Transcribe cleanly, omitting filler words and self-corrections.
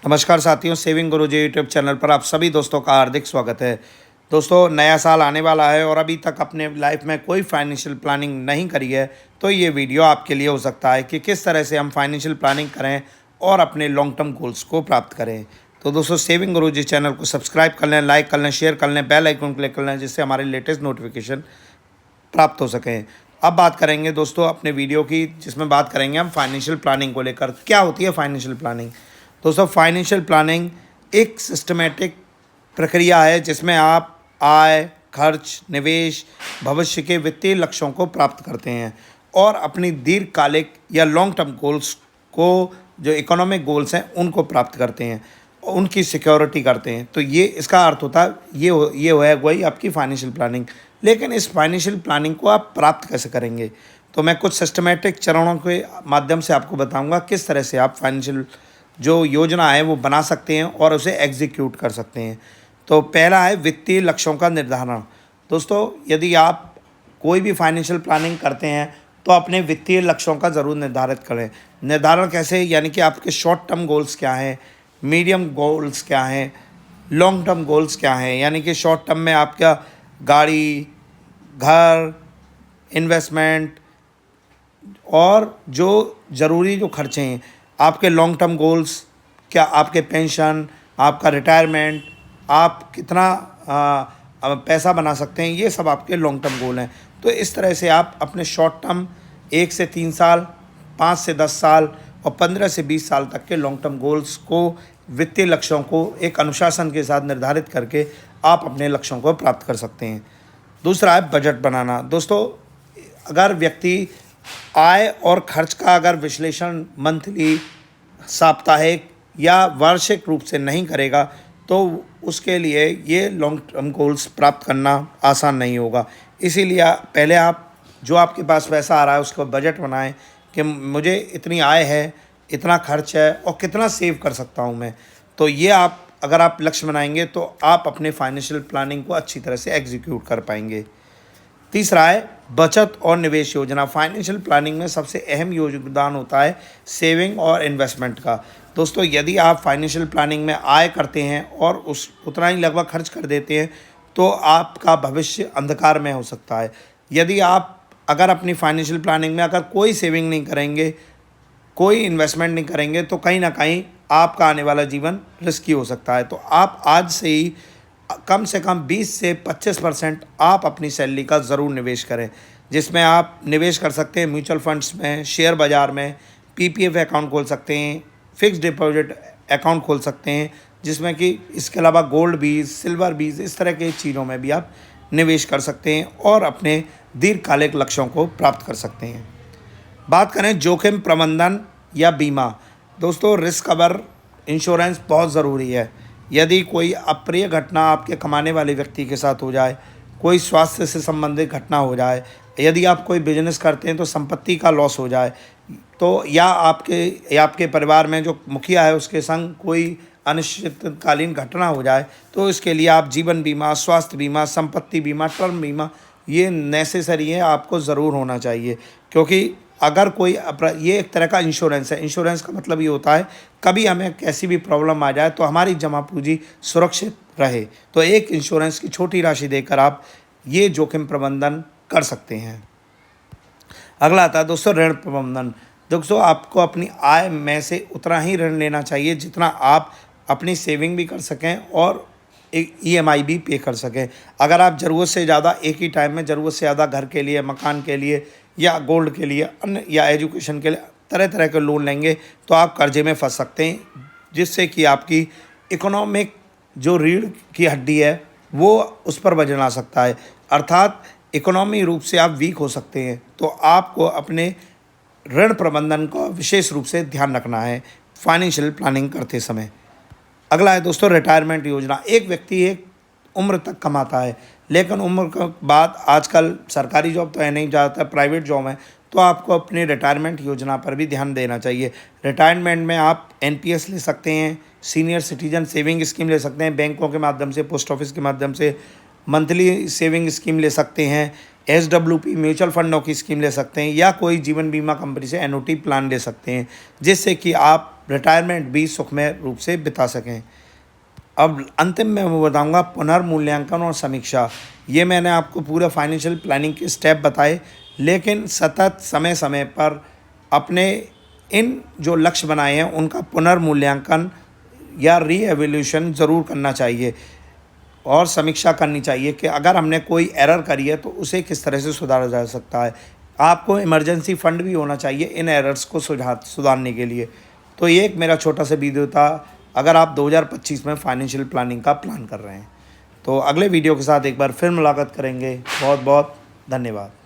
नमस्कार साथियों, सेविंग गुरुजी YouTube channel पर आप सभी दोस्तों का हार्दिक स्वागत है। दोस्तों, नया साल आने वाला है और अभी तक अपने लाइफ में कोई फाइनेंशियल प्लानिंग नहीं करी है तो ये वीडियो आपके लिए हो सकता है कि किस तरह से हम फाइनेंशियल प्लानिंग करें और अपने लॉन्ग टर्म गोल्स को प्राप्त करें। तो दोस्तों, सेविंग गुरुजी चैनल को सब्सक्राइब कर लें, लाइक कर लें, शेयर कर लें, बेल आइकन क्लिक कर लें, जिससे हमारे लेटेस्ट नोटिफिकेशन प्राप्त हो सकें। अब बात करेंगे दोस्तों अपने वीडियो की, जिसमें बात करेंगे हम फाइनेंशियल प्लानिंग को लेकर। क्या होती है फाइनेंशियल प्लानिंग? दोस्तों, फाइनेंशियल प्लानिंग एक सिस्टमेटिक प्रक्रिया है जिसमें आप आय, खर्च, निवेश, भविष्य के वित्तीय लक्ष्यों को प्राप्त करते हैं और अपनी दीर्घकालिक या लॉन्ग टर्म गोल्स को, जो इकोनॉमिक गोल्स हैं, उनको प्राप्त करते हैं, उनकी सिक्योरिटी करते हैं। तो ये इसका अर्थ होता है, ये है वही आपकी फाइनेंशियल प्लानिंग। लेकिन इस फाइनेंशियल प्लानिंग को आप प्राप्त कैसे करेंगे? तो मैं कुछ सिस्टमेटिक चरणों के माध्यम से आपको बताऊंगा किस तरह से आप फाइनेंशियल जो योजना है वो बना सकते हैं और उसे एग्जीक्यूट कर सकते हैं। तो पहला है वित्तीय लक्ष्यों का निर्धारण। दोस्तों, यदि आप कोई भी फाइनेंशियल प्लानिंग करते हैं तो अपने वित्तीय लक्ष्यों का ज़रूर निर्धारित करें। निर्धारण कैसे? यानी कि आपके शॉर्ट टर्म गोल्स क्या हैं, मीडियम गोल्स क्या हैं, लॉन्ग टर्म गोल्स क्या हैं। यानी कि शॉर्ट टर्म में आपका गाड़ी, घर, इन्वेस्टमेंट और जो ज़रूरी जो खर्चे हैं। आपके लॉन्ग टर्म गोल्स क्या? आपके पेंशन, आपका रिटायरमेंट, आप कितना पैसा बना सकते हैं, ये सब आपके लॉन्ग टर्म गोल हैं। तो इस तरह से आप अपने शॉर्ट टर्म 1 से 3 साल, 5 से 10 साल और 15 से 20 साल तक के लॉन्ग टर्म गोल्स को, वित्तीय लक्ष्यों को एक अनुशासन के साथ निर्धारित करके आप अपने लक्ष्यों को प्राप्त कर सकते हैं। दूसरा है बजट बनाना। दोस्तों, अगर व्यक्ति आय और खर्च का अगर विश्लेषण मंथली, साप्ताहिक या वार्षिक रूप से नहीं करेगा तो उसके लिए ये लॉन्ग टर्म गोल्स प्राप्त करना आसान नहीं होगा। इसीलिए पहले आप जो आपके पास पैसा आ रहा है उसको बजट बनाएं कि मुझे इतनी आय है, इतना खर्च है और कितना सेव कर सकता हूँ मैं। तो ये आप अगर आप लक्ष्य बनाएंगे तो आप अपने फाइनेंशियल प्लानिंग को अच्छी तरह से एग्जीक्यूट कर पाएंगे। तीसरा है बचत और निवेश योजना। फाइनेंशियल प्लानिंग में सबसे अहम योगदान होता है सेविंग और इन्वेस्टमेंट का। दोस्तों, यदि आप फाइनेंशियल प्लानिंग में आय करते हैं और उस उतना ही लगभग खर्च कर देते हैं तो आपका भविष्य अंधकार में हो सकता है। यदि आप अगर अपनी फाइनेंशियल प्लानिंग में अगर कोई सेविंग नहीं करेंगे, कोई इन्वेस्टमेंट नहीं करेंगे तो कहीं ना कहीं आपका आने वाला जीवन रिस्की हो सकता है। तो आप आज से ही कम से कम 20 से 25% आप अपनी सैलरी का ज़रूर निवेश करें, जिसमें आप निवेश कर सकते हैं म्यूचुअल फंड्स में, शेयर बाज़ार में, पीपीएफ अकाउंट खोल सकते हैं, फिक्स्ड डिपॉजिट अकाउंट खोल सकते हैं, जिसमें कि इसके अलावा गोल्ड बीज, सिल्वर बीज, इस तरह के चीज़ों में भी आप निवेश कर सकते हैं और अपने दीर्घकालिक लक्ष्यों को प्राप्त कर सकते हैं। बात करें जोखिम प्रबंधन या बीमा। दोस्तों, रिस्क कवर इंश्योरेंस बहुत ज़रूरी है। यदि कोई अप्रिय घटना आपके कमाने वाले व्यक्ति के साथ हो जाए, कोई स्वास्थ्य से संबंधित घटना हो जाए, यदि आप कोई बिजनेस करते हैं तो संपत्ति का लॉस हो जाए, तो या आपके परिवार में जो मुखिया है उसके संग कोई अनिश्चितकालीन घटना हो जाए, तो इसके लिए आप जीवन बीमा, स्वास्थ्य बीमा, संपत्ति बीमा, टर्म बीमा, ये नेसेसरी है, आपको ज़रूर होना चाहिए। क्योंकि अगर कोई ये एक तरह का इंश्योरेंस है। इंश्योरेंस का मतलब ये होता है कभी हमें कैसी भी प्रॉब्लम आ जाए तो हमारी जमा पूंजी सुरक्षित रहे। तो एक इंश्योरेंस की छोटी राशि देकर आप ये जोखिम प्रबंधन कर सकते हैं। अगला आता है दोस्तों ऋण प्रबंधन। दोस्तों, आपको अपनी आय में से उतना ही ऋण लेना चाहिए जितना आप अपनी सेविंग भी कर सकें और एक ईएमआई भी पे कर सकें। अगर आप ज़रूरत से ज़्यादा एक ही टाइम में ज़रूरत से ज़्यादा घर के लिए, मकान के लिए या गोल्ड के लिए, अन्य या एजुकेशन के लिए तरह तरह के लोन लेंगे तो आप कर्जे में फंस सकते हैं, जिससे कि आपकी इकोनॉमिक जो रीढ़ की हड्डी है वो उस पर वजन आ सकता है, अर्थात इकोनॉमी रूप से आप वीक हो सकते हैं। तो आपको अपने ऋण प्रबंधन का विशेष रूप से ध्यान रखना है फाइनेंशियल प्लानिंग करते समय। अगला है दोस्तों रिटायरमेंट योजना। एक व्यक्ति एक उम्र तक कमाता है, लेकिन उम्र के बाद आजकल सरकारी जॉब तो है नहीं, ज़्यादातर प्राइवेट जॉब है, तो आपको अपनी रिटायरमेंट योजना पर भी ध्यान देना चाहिए। रिटायरमेंट में आप एनपीएस ले सकते हैं, सीनियर सिटीजन सेविंग स्कीम ले सकते हैं, बैंकों के माध्यम से, पोस्ट ऑफिस के माध्यम से मंथली सेविंग स्कीम ले सकते हैं, एसडब्ल्यूपी म्यूचुअल फंडों की स्कीम ले सकते हैं या कोई जीवन बीमा कंपनी से एनओटी प्लान ले सकते हैं, जिससे कि आप रिटायरमेंट भी सुखमय रूप से बिता सकें। अब अंतिम में मैं बताऊंगा पुनर्मूल्यांकन और समीक्षा। ये मैंने आपको पूरे फाइनेंशियल प्लानिंग के स्टेप बताए, लेकिन सतत समय समय पर अपने इन जो लक्ष्य बनाए हैं उनका पुनर्मूल्यांकन या रीएवोल्यूशन ज़रूर करना चाहिए और समीक्षा करनी चाहिए कि अगर हमने कोई एरर करी है तो उसे किस तरह से सुधारा जा सकता है। आपको इमरजेंसी फ़ंड भी होना चाहिए इन एरर्स को सुधारने के लिए। तो ये एक मेरा छोटा सा वीडियो था अगर आप 2025 में फाइनेंशियल प्लानिंग का प्लान कर रहे हैं। तो अगले वीडियो के साथ एक बार फिर मुलाकात करेंगे। बहुत बहुत धन्यवाद।